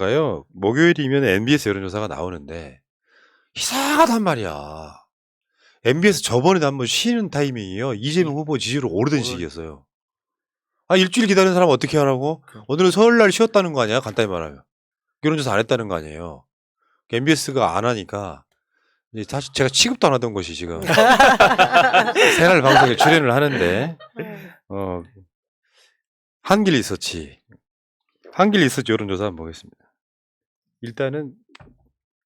여론조사가요. 목요일이면 MBS 여론조사가 나오는데 이상하단 말이야. MBS 저번에도 한번 쉬는 타이밍이요. 이재명 후보 지지율 오르던 시기였어요. 아, 일주일 기다리는 사람 어떻게 하라고? 오늘은 설날 쉬었다는 거 아니야? 간단히 말하면. 여론조사 안 했다는 거 아니에요. MBS가 안 하니까 이제 사실 제가 취급도 안 하던 것이 지금 새날 방송에 출연을 하는데 한길 리서치 여론조사 한번 보겠습니다. 일단은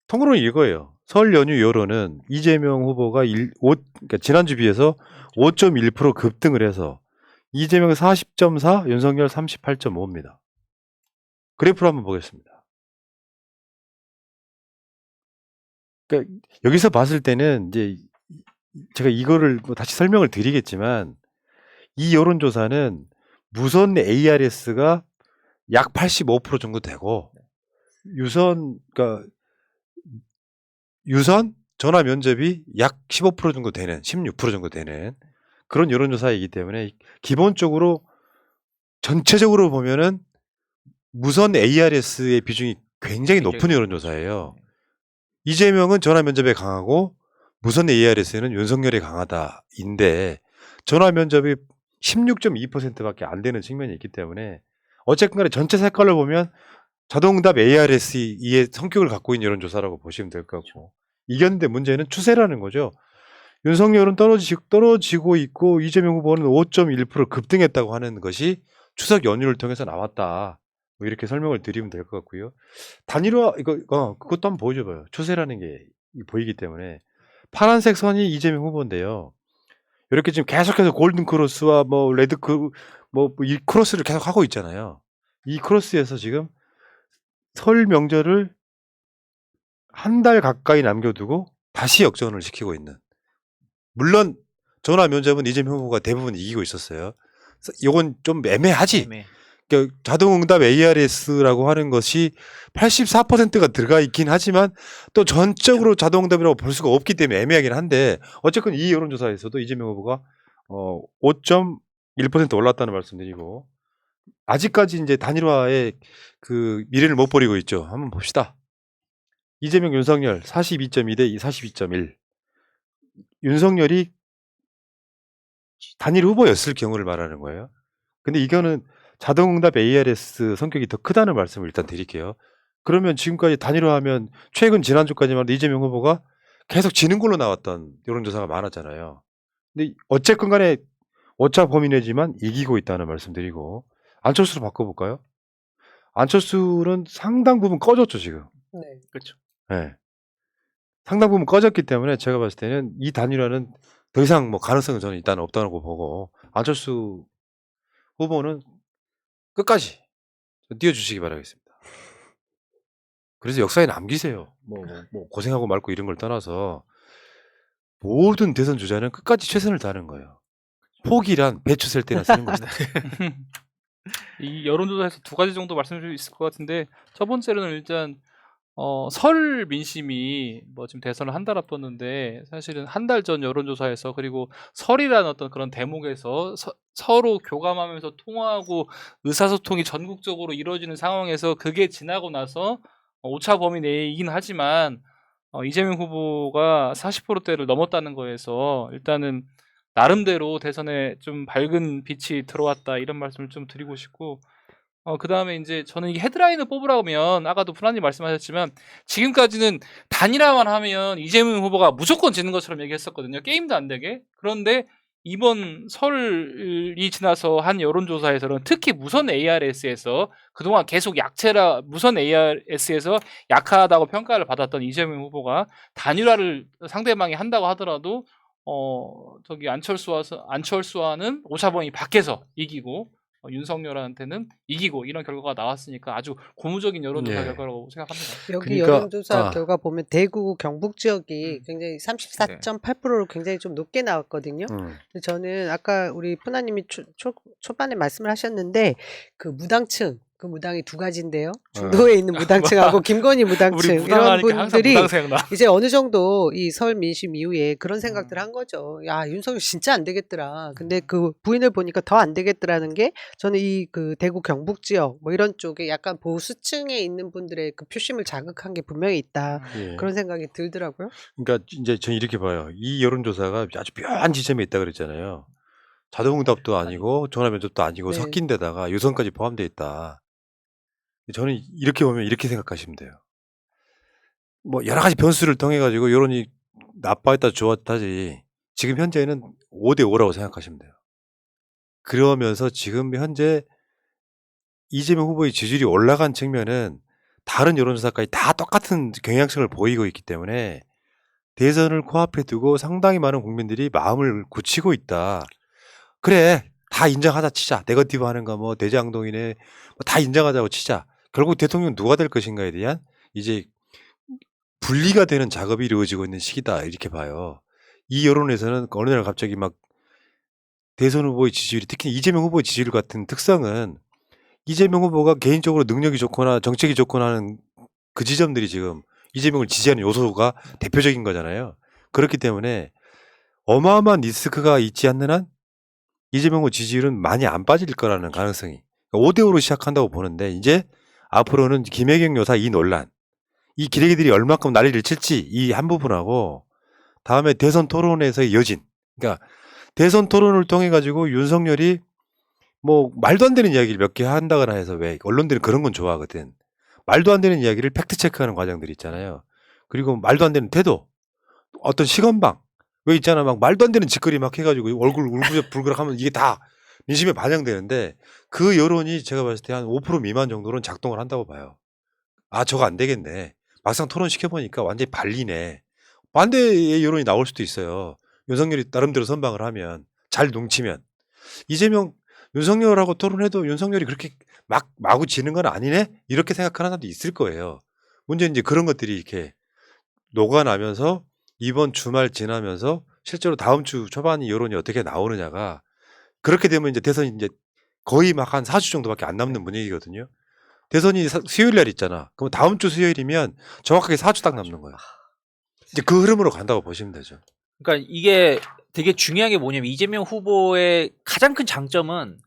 통으로는 이거예요. 설 연휴 여론은 이재명 후보가 그러니까 지난주 비해서 5.1% 급등을 해서 이재명 40.4, 윤석열 38.5입니다. 그래프를 한번 보겠습니다. 그러니까 여기서 봤을 때는 이제 제가 이거를 뭐 다시 설명을 드리겠지만 이 여론조사는 무선 ARS가 약 85% 정도 되고 그러니까 유선 전화 면접이 약 15% 정도 되는 16% 정도 되는 그런 여론조사이기 때문에 기본적으로 전체적으로 보면은 무선 ARS의 비중이 굉장히 높은 여론조사예요. 이재명은 전화 면접에 강하고 무선 ARS에는 윤석열이 강하다인데 전화 면접이 16.2%밖에 안 되는 측면이 있기 때문에 어쨌든 간에 전체 색깔을 보면 자동응답 ARS의 성격을 갖고 있는 여론조사라고 보시면 될 것 같고 이겼는데 문제는 추세라는 거죠. 윤석열은 떨어지고 있고 이재명 후보는 5.1% 급등했다고 하는 것이 추석 연휴를 통해서 나왔다. 뭐 이렇게 설명을 드리면 될 것 같고요. 단일화 그것도 한번 보여줘봐요. 추세라는 게 보이기 때문에 파란색 선이 이재명 후보인데요. 이렇게 지금 계속해서 골든 크로스와 뭐 레드 이 크로스를 계속 하고 있잖아요. 이 크로스에서 지금 설 명절을 한 달 가까이 남겨두고 다시 역전을 시키고 있는. 물론 전화 면접은 이재명 후보가 대부분 이기고 있었어요. 이건 좀 애매하지. 그러니까 자동응답 ARS라고 하는 것이 84%가 들어가 있긴 하지만 또 전적으로 자동응답이라고 볼 수가 없기 때문에 애매하긴 한데 어쨌든 이 여론조사에서도 이재명 후보가 5.1% 올랐다는 말씀드리고 아직까지 이제 단일화의 그 미래를 못 버리고 있죠. 한번 봅시다. 이재명, 윤석열 42.2 대 42.1. 윤석열이 단일 후보였을 경우를 말하는 거예요. 근데 이거는 자동응답 ARS 성격이 더 크다는 말씀을 일단 드릴게요. 그러면 지금까지 단일화하면 최근 지난주까지만 해도 이재명 후보가 계속 지는 걸로 나왔던 여론조사가 많았잖아요. 근데 어쨌건 간에 오차 범위 내지만 이기고 있다는 말씀드리고 안철수로 바꿔볼까요? 안철수는 상당 부분 꺼졌죠 지금. 네. 그렇죠. 네. 상당 부분 꺼졌기 때문에 제가 봤을 때는 이 단일화는 더 이상 뭐 가능성은 저는 일단 없다고 보고 안철수 후보는 끝까지 띄워주시기 바라겠습니다. 그래서 역사에 남기세요. 뭐 고생하고 말고 이런 걸 떠나서 모든 대선 주자는 끝까지 최선을 다하는 거예요. 포기란 배추 셀 때나 쓰는 것이다. 이 여론조사에서 두 가지 정도 말씀드릴 수 있을 것 같은데 첫 번째로는 일단 설 민심이 뭐 지금 대선을 한 달 앞뒀는데 사실은 한 달 전 여론조사에서 그리고 설이라는 어떤 그런 대목에서 서로 교감하면서 통화하고 의사소통이 전국적으로 이루어지는 상황에서 그게 지나고 나서 오차 범위 내이긴 하지만 이재명 후보가 40%대를 넘었다는 거에서 일단은 나름대로 대선에 좀 밝은 빛이 들어왔다 이런 말씀을 좀 드리고 싶고 그 다음에 이제 저는 이게 헤드라인을 뽑으라면 아까도 프란님 말씀하셨지만 지금까지는 단일화만 하면 이재명 후보가 무조건 지는 것처럼 얘기했었거든요. 게임도 안 되게. 그런데 이번 설이 지나서 한 여론조사에서는 특히 무선 ARS에서 그동안 계속 무선 ARS에서 약하다고 평가를 받았던 이재명 후보가 단일화를 상대방이 한다고 하더라도 안철수와는 오차범위 밖에서 이기고 윤석열한테는 이기고 이런 결과가 나왔으니까 아주 고무적인 여론조사 네. 결과라고 생각합니다. 여기 그러니까, 여론조사 결과 보면 대구 경북 지역이 굉장히 34.8%로 굉장히 좀 높게 나왔거든요. 근데 저는 아까 우리 푸나님이 초반에 말씀을 하셨는데 그 무당층 그 무당이 두 가지인데요. 중도에 있는 무당층하고 김건희 우리 무당층 이런 무당하니까 항상 분들이 무당 생각나. 이제 어느 정도 이 설 민심 이후에 그런 생각들을 음. 한 거죠. 야, 윤석열 진짜 안 되겠더라. 근데 그 부인을 보니까 더 안 되겠더라는 게 저는 이 그 대구 경북 지역 뭐 이런 쪽에 약간 보수층에 있는 분들의 그 표심을 자극한 게 분명히 있다. 예. 그런 생각이 들더라고요. 그러니까 이제 저는 이렇게 봐요. 이 여론조사가 아주 묘한 지점에 있다 그랬잖아요. 자동응답도 아니고 전화면접도 아니고 네. 섞인 데다가 유선까지 포함되어 있다. 저는 이렇게 보면 이렇게 생각하시면 돼요. 뭐 여러 가지 변수를 통해 가지고 여론이 나빠했다 좋았다지 지금 현재는 5대 5라고 생각하시면 돼요. 그러면서 지금 현재 이재명 후보의 지지율이 올라간 측면은 다른 여론조사까지 다 똑같은 경향성을 보이고 있기 때문에 대선을 코앞에 두고 상당히 많은 국민들이 마음을 굳히고 있다. 그래, 다 인정하자 치자. 네거티브 하는 거 뭐 대장동이네, 뭐 다 인정하자고 치자. 결국 대통령 누가 될 것인가에 대한 이제 분리가 되는 작업이 이루어지고 있는 시기다 이렇게 봐요. 이 여론에서는 어느 날 갑자기 막 대선 후보의 지지율이 특히 이재명 후보의 지지율 같은 특성은 이재명 후보가 개인적으로 능력이 좋거나 정책이 좋거나 하는 그 지점들이 지금 이재명을 지지하는 요소가 대표적인 거잖아요. 그렇기 때문에 어마어마한 리스크가 있지 않는 한 이재명 후보 지지율은 많이 안 빠질 거라는 가능성이 5대5로 시작한다고 보는데 이제 앞으로는 김혜경 여사 이 논란 이 기레기들이 얼마큼 난리를 칠지 이 한 부분하고 다음에 대선 토론에서의 여진 그러니까 대선 토론을 통해 가지고 윤석열이 뭐 말도 안 되는 이야기를 몇 개 한다거나 해서 왜 언론들은 그런 건 좋아하거든. 말도 안 되는 이야기를 팩트 체크하는 과정들이 있잖아요. 그리고 말도 안 되는 태도, 어떤 시건방 왜 있잖아 막 말도 안 되는 짓거리 막 해가지고 얼굴 울그락불그락하면 이게 다 민심에 반영되는데 그 여론이 제가 봤을 때 한 5% 미만 정도는 작동을 한다고 봐요. 아 저거 안 되겠네. 막상 토론 시켜보니까 완전히 발리네. 반대의 여론이 나올 수도 있어요. 윤석열이 나름대로 선방을 하면 잘 뭉치면 이재명 윤석열하고 토론해도 윤석열이 그렇게 막 마구 지는 건 아니네 이렇게 생각하는 사람도 있을 거예요. 문제는 이제 그런 것들이 이렇게 녹아나면서 이번 주말 지나면서 실제로 다음 주 초반이 여론이 어떻게 나오느냐가 그렇게 되면 이제 대선이 이제 거의 막 한 4주 정도밖에 안 남는 분위기거든요. 대선이 수요일 날 있잖아. 그럼 다음 주 수요일이면 정확하게 4주 딱 남는 거예요. 이제 그 흐름으로 간다고 보시면 되죠. 그러니까 이게 되게 중요한 게 뭐냐면 이재명 후보의 가장 큰 장점은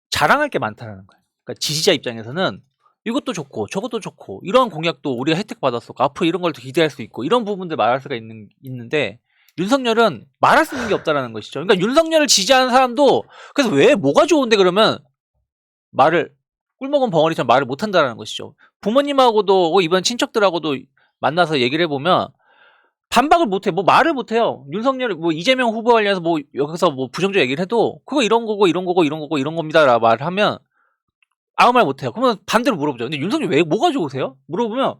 자랑할 게 많다는 거예요. 그러니까 지지자 입장에서는 이것도 좋고 저것도 좋고 이런 공약도 우리가 혜택 받았었고 앞으로 이런 걸 더 기대할 수 있고 이런 부분들 말할 수가 있는데 윤석열은 말할 수 있는 게 없다라는 것이죠. 그러니까 윤석열을 지지하는 사람도 그래서 왜 뭐가 좋은데 그러면 말을 꿀먹은 벙어리처럼 말을 못한다라는 것이죠. 부모님하고도 이번 친척들하고도 만나서 얘기를 해보면 반박을 못해, 뭐 말을 못해요. 윤석열, 뭐 이재명 후보 관련해서 뭐 여기서 뭐 부정적 얘기를 해도 그거 이런 거고 이런 거고 이런 거고 이런 겁니다라고 말을 하면 아무 말 못해요. 그러면 반대로 물어보죠. 근데 윤석열 왜 뭐가 좋으세요? 물어보면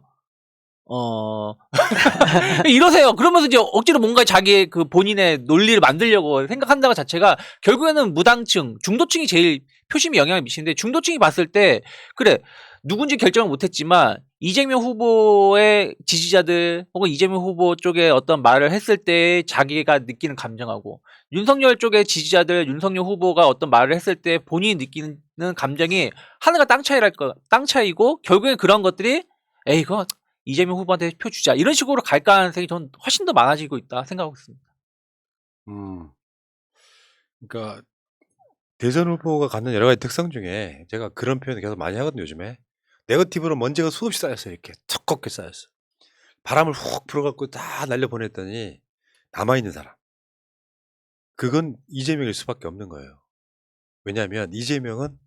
이러세요. 그러면서 이제 억지로 뭔가 자기의 그 본인의 논리를 만들려고 생각한다가 자체가 결국에는 무당층, 중도층이 제일 표심에 영향을 미치는데 중도층이 봤을 때 그래 누군지 결정을 못했지만 이재명 후보의 지지자들 혹은 이재명 후보 쪽에 어떤 말을 했을 때 자기가 느끼는 감정하고 윤석열 쪽의 지지자들 윤석열 후보가 어떤 말을 했을 때 본인이 느끼는 감정이 하늘과 땅 차이고 결국엔 그런 것들이 에이 그거 이재명 후보한테 표 주자 이런 식으로 갈 가능성이 전 훨씬 더 많아지고 있다 생각하고 있습니다. 그러니까 대선 후보가 갖는 여러 가지 특성 중에 제가 그런 표현을 계속 많이 하거든요 요즘에. 네거티브로 먼지가 수없이 쌓였어 이렇게 척겁게 쌓였어. 바람을 훅 불어갖고 다 날려보냈더니 남아있는 사람. 그건 이재명일 수밖에 없는 거예요. 왜냐하면 이재명은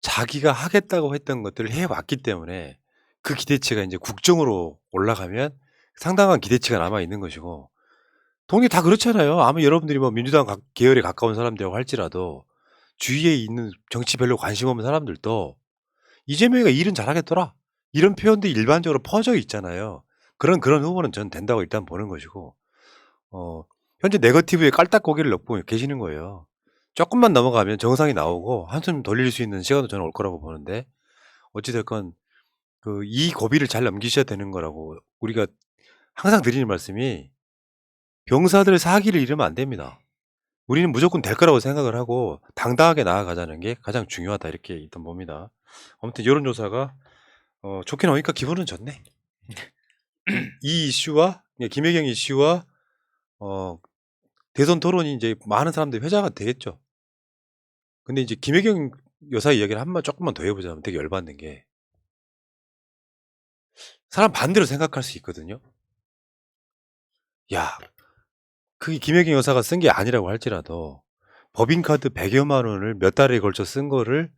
자기가 하겠다고 했던 것들을 해왔기 때문에 그 기대치가 이제 국정으로 올라가면 상당한 기대치가 남아있는 것이고 동네 다 그렇잖아요. 아무 여러분들이 뭐 민주당 계열에 가까운 사람들이라고 할지라도 주위에 있는 정치 별로 관심 없는 사람들도 이재명이가 일은 잘하겠더라. 이런 표현들이 일반적으로 퍼져 있잖아요. 그런 후보는 전 된다고 일단 보는 것이고 현재 네거티브에 깔딱고개를 넣고 계시는 거예요. 조금만 넘어가면 정상이 나오고 한숨 돌릴 수 있는 시간도 저는 올 거라고 보는데 어찌됐건 이 고비를 잘 넘기셔야 되는 거라고 우리가 항상 드리는 말씀이 병사들 사기를 잃으면 안 됩니다. 우리는 무조건 될 거라고 생각을 하고 당당하게 나아가자는 게 가장 중요하다 이렇게 일단 봅니다. 아무튼 여론조사가 좋게 나오니까 기분은 좋네. 이 이슈와 김혜경 이슈와 대선 토론이 이제 많은 사람들이 회자가 되겠죠. 근데 이제 김혜경 여사 이야기를 조금만 더 해보자면 되게 열받는 게 사람 반대로 생각할 수 있거든요. 야, 그게 김혜경 여사가 쓴 게 아니라고 할지라도 법인카드 100여만 원을 몇 달에 걸쳐 쓴 거를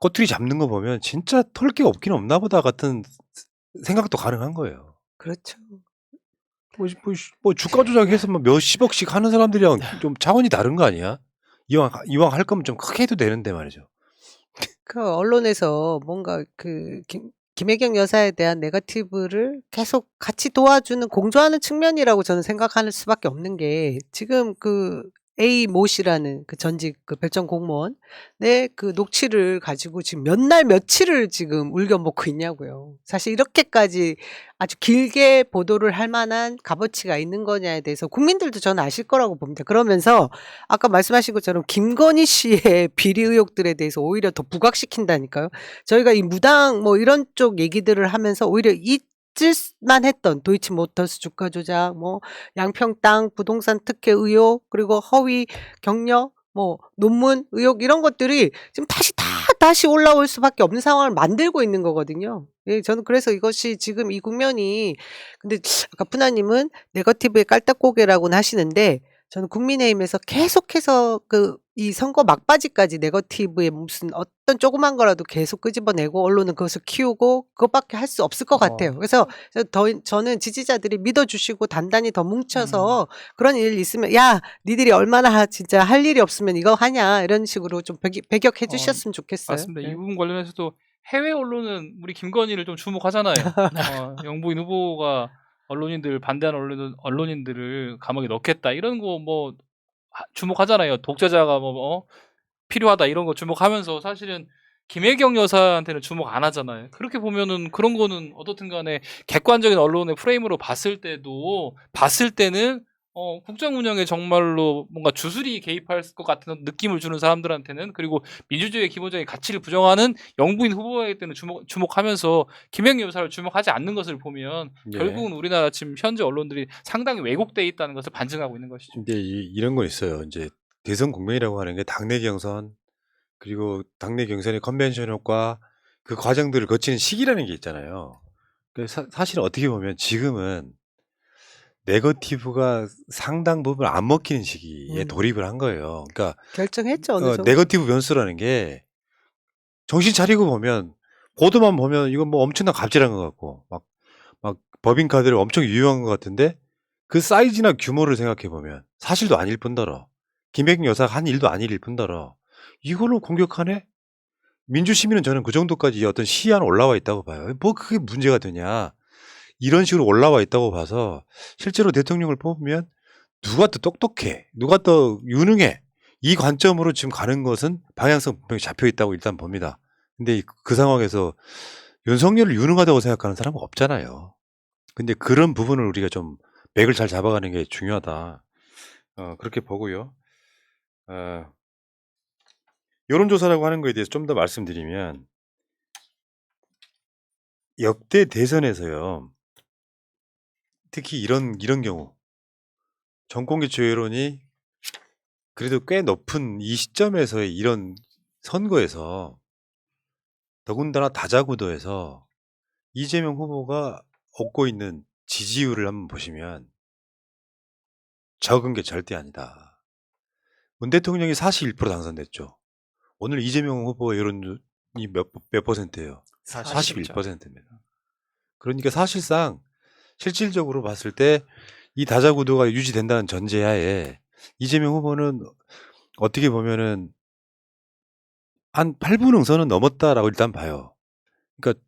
꼬투리 잡는 거 보면 진짜 털 게 없긴 없나 보다 같은 생각도 가능한 거예요. 그렇죠. 뭐 주가 조작해서 뭐 몇십억씩 하는 사람들이랑 좀 차원이 다른 거 아니야? 이왕 할 거면 좀 크게 해도 되는데 말이죠. 그 언론에서 뭔가 그 김혜경 여사에 대한 네거티브를 계속 같이 도와주는 공조하는 측면이라고 저는 생각할 수밖에 없는 게 지금 그 A 모 씨라는 그 전직 그 별정 공무원의 그 녹취를 가지고 지금 몇 날 며칠을 지금 울겨먹고 있냐고요. 사실 이렇게까지 아주 길게 보도를 할 만한 값어치가 있는 거냐에 대해서 국민들도 저는 아실 거라고 봅니다. 그러면서 아까 말씀하신 것처럼 김건희 씨의 비리 의혹들에 대해서 오히려 더 부각시킨다니까요. 저희가 이 무당 뭐 이런 쪽 얘기들을 하면서 오히려 잊을만 했던 도이치모터스 주가 조작, 뭐 양평 땅 부동산 특혜 의혹, 그리고 허위 경력, 뭐 논문 의혹 이런 것들이 지금 다시 올라올 수밖에 없는 상황을 만들고 있는 거거든요. 예, 저는 그래서 이것이 지금 이 국면이 근데 아까 푸나님은 네거티브의 깔딱고개라고는 하시는데 저는 국민의힘에서 계속해서 그 이 선거 막바지까지 네거티브의 무슨 어떤 조그만 거라도 계속 끄집어내고 언론은 그것을 키우고 그것밖에 할 수 없을 것 같아요. 그래서 저는 지지자들이 믿어주시고 단단히 더 뭉쳐서 그런 일 있으면 야 니들이 얼마나 진짜 할 일이 없으면 이거 하냐 이런 식으로 좀 배격해 주셨으면 좋겠어요. 맞습니다. 네. 이 부분 관련해서도 해외 언론은 우리 김건희를 좀 주목하잖아요. 영부인 후보가 반대하는 언론인들을 감옥에 넣겠다 이런 거 뭐 주목하잖아요. 독재자가 필요하다 이런 거 주목하면서 사실은 김혜경 여사한테는 주목 안 하잖아요. 그렇게 보면은 그런 거는 어떻든 간에 객관적인 언론의 프레임으로 봤을 때는 국정 운영에 정말로 뭔가 주술이 개입할 것 같은 느낌을 주는 사람들한테는 그리고 민주주의의 기본적인 가치를 부정하는 영부인 후보에게 때는 주목하면서 김혜경 여사를 주목하지 않는 것을 보면 네. 결국은 우리나라 지금 현재 언론들이 상당히 왜곡돼 있다는 것을 반증하고 있는 것이죠. 근데 이런 건 있어요. 이제 대선 국면이라고 하는 게 당내 경선 그리고 당내 경선의 컨벤션 효과 그 과정들을 거치는 시기라는 게 있잖아요. 사실 어떻게 보면 지금은 네거티브가 상당 부분 안 먹히는 시기에 돌입을 한 거예요. 그러니까 결정했죠 어느 정도. 네거티브 변수라는 게 정신 차리고 보면 보도만 보면 이건 뭐 엄청난 갑질한 것 같고 막 법인카드를 엄청 유용한 것 같은데 그 사이즈나 규모를 생각해 보면 사실도 아닐 뿐더러 김혜경 여사가 한 일도 아닐 뿐더러 이걸로 공격하네? 민주시민은 저는 그 정도까지 어떤 시한 올라와 있다고 봐요. 뭐 그게 문제가 되냐? 이런 식으로 올라와 있다고 봐서 실제로 대통령을 뽑으면 누가 더 똑똑해? 누가 더 유능해? 이 관점으로 지금 가는 것은 방향성 분명히 잡혀 있다고 일단 봅니다. 근데 그 상황에서 윤석열을 유능하다고 생각하는 사람은 없잖아요. 근데 그런 부분을 우리가 좀 맥을 잘 잡아가는 게 중요하다. 그렇게 보고요. 여론조사라고 하는 거에 대해서 좀 더 말씀드리면 역대 대선에서요. 특히 이런 경우 정권교체 여론이 그래도 꽤 높은 이 시점에서의 이런 선거에서 더군다나 다자구도에서 이재명 후보가 얻고 있는 지지율을 한번 보시면 적은 게 절대 아니다. 문 대통령이 41% 당선됐죠. 오늘 이재명 후보 여론이 몇 퍼센트예요? 41%입니다. 그러니까 사실상 실질적으로 봤을 때 이 다자구도가 유지된다는 전제하에 이재명 후보는 어떻게 보면은 한 8분 응선은 넘었다라고 일단 봐요. 그러니까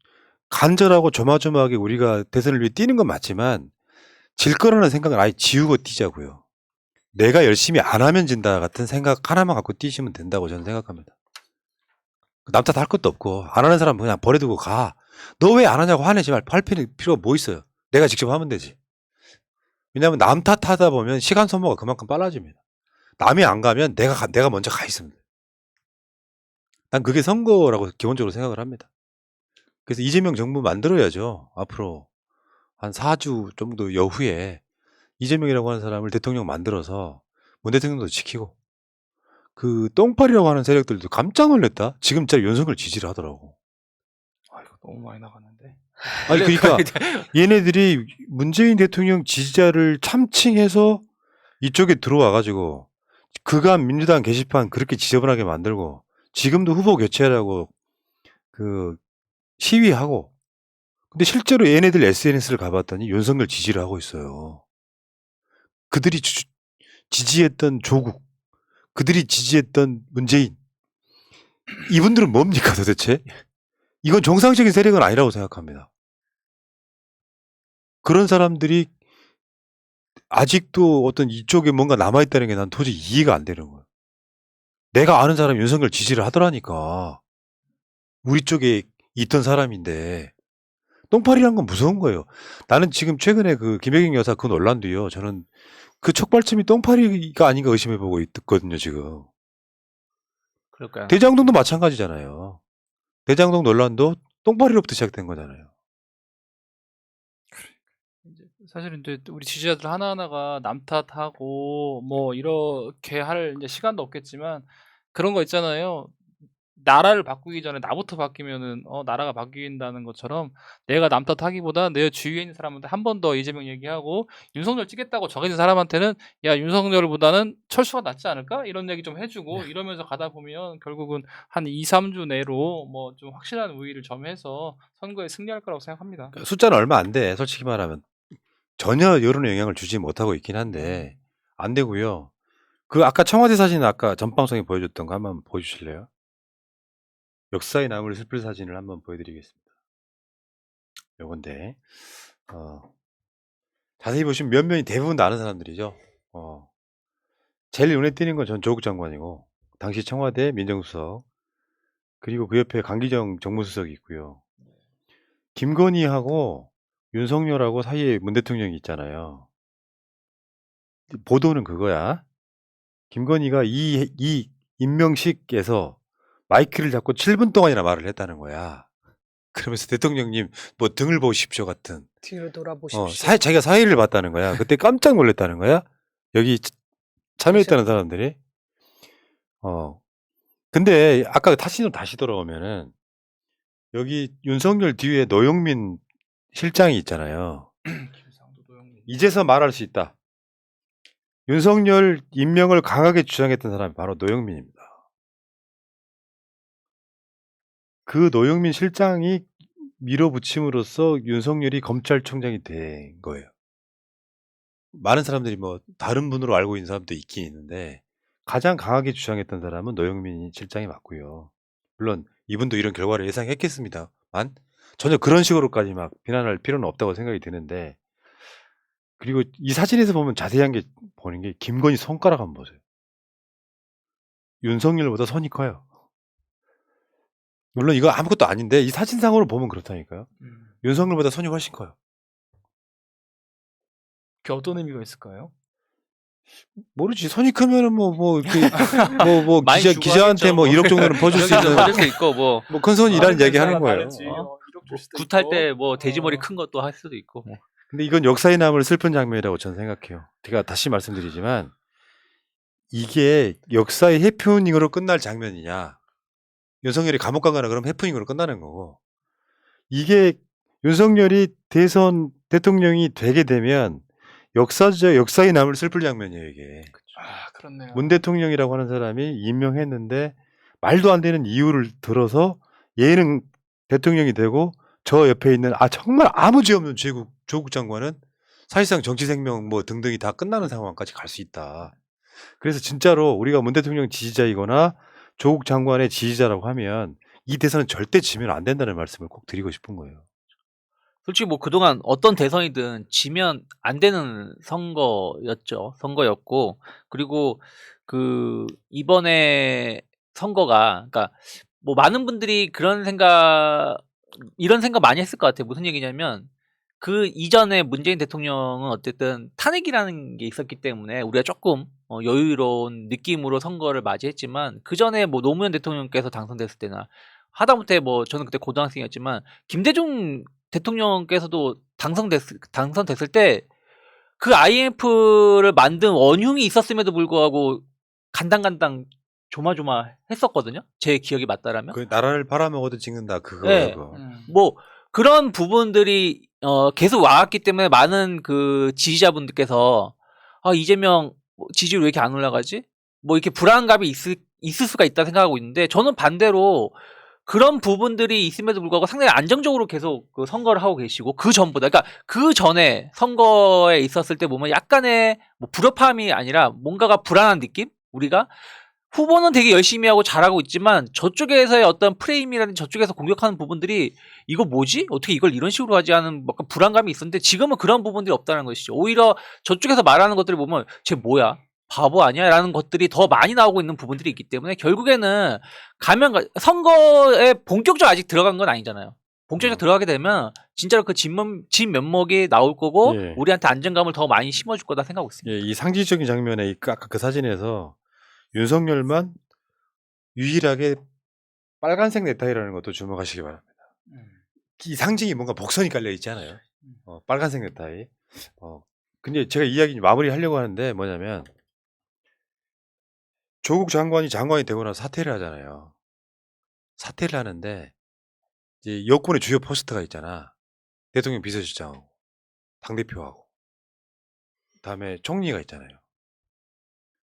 간절하고 조마조마하게 우리가 대선을 위해 뛰는 건 맞지만 질 거라는 생각을 아예 지우고 뛰자고요. 내가 열심히 안 하면 진다 같은 생각 하나만 갖고 뛰시면 된다고 저는 생각합니다. 남 탓 할 것도 없고 안 하는 사람은 그냥 버려두고 가. 너 왜 안 하냐고 화내지 말고 할 필요가 뭐 있어요. 내가 직접 하면 되지. 왜냐하면 남 탓하다 보면 시간 소모가 그만큼 빨라집니다. 남이 안 가면 내가 먼저 가 있으면 돼. 난 그게 선거라고 기본적으로 생각을 합니다. 그래서 이재명 정부 만들어야죠. 앞으로 한 4주 정도 여후에 이재명이라고 하는 사람을 대통령 만들어서 문 대통령도 지키고 그 똥파리라고 하는 세력들도 깜짝 놀랐다. 지금짜리 윤석열 지지를 하더라고. 아 이거 너무 많이 나갔는데. 아니 그러니까 얘네들이 문재인 대통령 지지자를 참칭해서 이쪽에 들어와 가지고 그간 민주당 게시판 그렇게 지저분하게 만들고 지금도 후보 교체하라고 그 시위하고 근데 실제로 얘네들 SNS를 가봤더니 윤석열 지지를 하고 있어요. 그들이 지지했던 조국, 그들이 지지했던 문재인 이분들은 뭡니까 도대체? 이건 정상적인 세력은 아니라고 생각합니다. 그런 사람들이 아직도 어떤 이쪽에 뭔가 남아있다는 게 난 도저히 이해가 안 되는 거예요. 내가 아는 사람이 윤석열 지지를 하더라니까. 우리 쪽에 있던 사람인데 똥파리란 건 무서운 거예요. 나는 지금 최근에 그 김혜경 여사 그 논란 뒤요. 저는 그 촉발점이 똥파리가 아닌가 의심해보고 있거든요 지금. 그럴까요? 대장동도 마찬가지잖아요. 대장동 논란도 똥파리로부터 시작된 거잖아요. 사실은 이제 우리 지지자들 하나하나가 남 탓하고 뭐 이렇게 할 이제 시간도 없겠지만 그런 거 있잖아요. 나라를 바꾸기 전에 나부터 바뀌면은 나라가 바뀐다는 것처럼 내가 남 탓하기보다 내 주위에 있는 사람한테 한 번 더 이재명 얘기하고 윤석열 찍겠다고 정해진 사람한테는 야 윤석열보다는 철수가 낫지 않을까? 이런 얘기 좀 해주고 이러면서 가다 보면 결국은 한 2, 3주 내로 뭐 좀 확실한 우위를 점해서 선거에 승리할 거라고 생각합니다. 그러니까 숫자는 얼마 안 돼. 솔직히 말하면 전혀 여론에 영향을 주지 못하고 있긴 한데 안 되고요. 그 아까 청와대 사진 아까 전 방송에 보여줬던 거 한번 보여주실래요? 역사에 남을 슬플 사진을 한번 보여드리겠습니다. 요건데 자세히 보시면 몇 면이 대부분 다 아는 사람들이죠. 제일 눈에 띄는 건 전 조국 장관이고 당시 청와대 민정수석 그리고 그 옆에 강기정 정무수석이 있고요. 김건희하고 윤석열하고 사이에 문 대통령이 있잖아요. 보도는 그거야. 김건희가 이 임명식에서 마이크를 잡고 7분 동안이나 말을 했다는 거야. 그러면서 대통령님 뭐 등을 보십시오 같은. 뒤로 돌아보십시오. 자기가 사회를 봤다는 거야. 그때 깜짝 놀랐다는 거야. 여기 참여했다는 사람들이. 근데 아까 사진으로 다시 돌아오면은 여기 윤석열 뒤에 노영민 실장이 있잖아요. 이제서 말할 수 있다. 윤석열 임명을 강하게 주장했던 사람이 바로 노영민입니다. 그 노영민 실장이 밀어붙임으로써 윤석열이 검찰총장이 된 거예요. 많은 사람들이 뭐 다른 분으로 알고 있는 사람도 있긴 있는데 가장 강하게 주장했던 사람은 노영민 실장이 맞고요. 물론 이분도 이런 결과를 예상했겠습니다만 전혀 그런 식으로까지 막 비난할 필요는 없다고 생각이 드는데 그리고 이 사진에서 보면 자세한 게 보는 게 김건희 손가락 한번 보세요. 윤석열보다 손이 커요. 물론 이거 아무것도 아닌데 이 사진상으로 보면 그렇다니까요. 윤석열보다 손이 훨씬 커요. 그게 어떤 의미가 있을까요? 모르지. 손이 크면은 뭐 이렇게 뭐 많이 주고 기자한테 하겠죠. 뭐 1억 정도는 퍼줄 수 있는 받을 수 있고 뭐 뭐 큰 손이라는 얘기 하는 거예요. 굿할 때 뭐 돼지머리 큰 것도 할 수도 있고. 뭐. 근데 이건 역사에 남을 슬픈 장면이라고 저는 생각해요. 제가 다시 말씀드리지만 이게 역사의 해프닝으로 끝날 장면이냐 윤석열이 감옥 가거나 그러면 해프닝으로 끝나는 거고 이게 윤석열이 대선 대통령이 되게 되면 역사에 남을 슬플 장면이에요 이게. 아 그렇네요. 문 대통령이라고 하는 사람이 임명했는데 말도 안 되는 이유를 들어서 얘는 대통령이 되고 저 옆에 있는 정말 아무 죄 없는 조국 장관은 사실상 정치 생명 뭐 등등이 다 끝나는 상황까지 갈 수 있다. 그래서 진짜로 우리가 문 대통령 지지자이거나 조국 장관의 지지자라고 하면 이 대선은 절대 지면 안 된다는 말씀을 꼭 드리고 싶은 거예요. 솔직히 뭐 그동안 어떤 대선이든 지면 안 되는 선거였고 그리고 그 이번에 선거가 그러니까 뭐 많은 분들이 이런 생각 많이 했을 것 같아요. 무슨 얘기냐면 그 이전에 문재인 대통령은 어쨌든 탄핵이라는 게 있었기 때문에 우리가 조금 여유로운 느낌으로 선거를 맞이했지만 그 전에 뭐 노무현 대통령께서 당선됐을 때나 하다못해 뭐 저는 그때 고등학생이었지만 김대중 대통령께서도 당선됐을 때 그 IMF를 만든 원흉이 있었음에도 불구하고 간당간당 조마조마했었거든요. 제 기억이 맞다라면. 그 나라를 팔아먹어도 찍는다 그거. 네. 그거. 뭐 그런 부분들이 계속 와왔기 때문에 많은 그 지지자분들께서 아 이재명 지지율 왜 이렇게 안 올라가지? 뭐 이렇게 불안감이 있을 수가 있다 생각하고 있는데 저는 반대로 그런 부분들이 있음에도 불구하고 상당히 안정적으로 계속 그 선거를 하고 계시고 그 전보다 그러니까 그 전에 선거에 있었을 때 보면 약간의 뭐 불협화음이 아니라 뭔가가 불안한 느낌? 우리가 후보는 되게 열심히 하고 잘하고 있지만 저쪽에서의 어떤 프레임이라든지 저쪽에서 공격하는 부분들이 이거 뭐지? 어떻게 이걸 이런 식으로 하지 하는 약간 불안감이 있었는데 지금은 그런 부분들이 없다는 것이죠. 오히려 저쪽에서 말하는 것들을 보면 쟤 뭐야? 바보 아니야? 라는 것들이 더 많이 나오고 있는 부분들이 있기 때문에 결국에는 선거에 본격적으로 아직 들어간 건 아니잖아요. 본격적으로 들어가게 되면 진짜로 그 진면목이 나올 거고 예. 우리한테 안정감을 더 많이 심어줄 거다 생각하고 있습니다. 예, 이 상징적인 장면에 아까 그 사진에서 윤석열만 유일하게 빨간색 넥타이라는 것도 주목하시기 바랍니다. 이 상징이 뭔가 복선이 깔려 있지 않아요? 빨간색 넥타이. 근데 제가 이야기 마무리 하려고 하는데 뭐냐면 조국 장관이 되고 나서 사퇴를 하잖아요. 사퇴를 하는데 이제 여권의 주요 포스트가 있잖아. 대통령 비서실장하고 당대표하고 그다음에 총리가 있잖아요.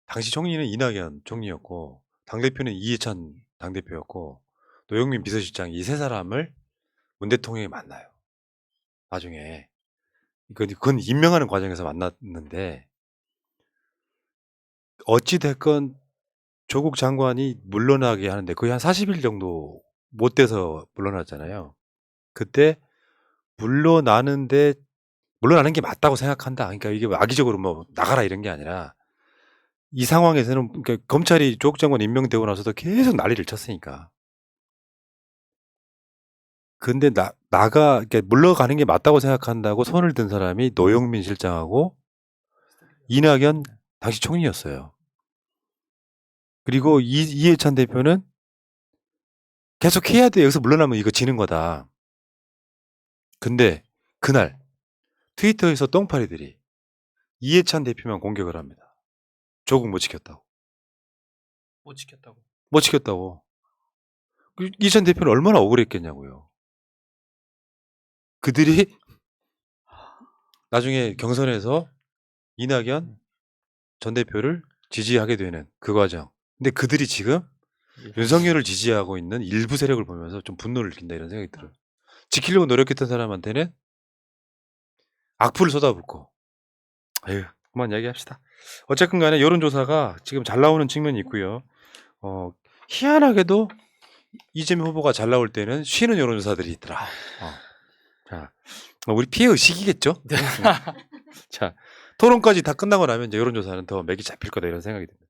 당시 총리는 이낙연 총리였고 당대표는 이해찬 당대표였고 노영민 비서실장 이 세 사람을 문 대통령이 만나요. 나중에 그건 임명하는 과정에서 만났는데 어찌 됐건 조국 장관이 물러나게 하는데 거의 한 40일 정도 못 돼서 물러났잖아요. 그때 물러나는 게 맞다고 생각한다. 그러니까 이게 악의적으로 뭐 나가라 이런 게 아니라 이 상황에서는 그러니까 검찰이 조국 장관 임명되고 나서도 계속 난리를 쳤으니까. 근데 그러니까 물러가는 게 맞다고 생각한다고 손을 든 사람이 노영민 실장하고 이낙연 당시 총리였어요. 그리고 이해찬 대표는 계속 해야 돼. 여기서 물러나면 이거 지는 거다. 근데 그날 트위터에서 똥파리들이 이해찬 대표만 공격을 합니다. 조국 못 지켰다고. 못 지켰다고. 못 지켰다고. 이해찬 대표는 얼마나 억울했겠냐고요. 그들이 나중에 경선에서 이낙연 전 대표를 지지하게 되는 그 과정. 근데 그들이 지금 윤석열을 지지하고 있는 일부 세력을 보면서 좀 분노를 느낀다 이런 생각이 들어요. 지키려고 노력했던 사람한테는 악플을 쏟아붓고. 아유, 그만 이야기합시다. 어쨌든 간에 여론조사가 지금 잘 나오는 측면이 있고요. 희한하게도 이재명 후보가 잘 나올 때는 쉬는 여론조사들이 있더라. 자, 우리 피해 의식이겠죠? 자, 토론까지 다 끝나고 나면 이제 여론조사는 더 맥이 잡힐 거다 이런 생각이 듭니다.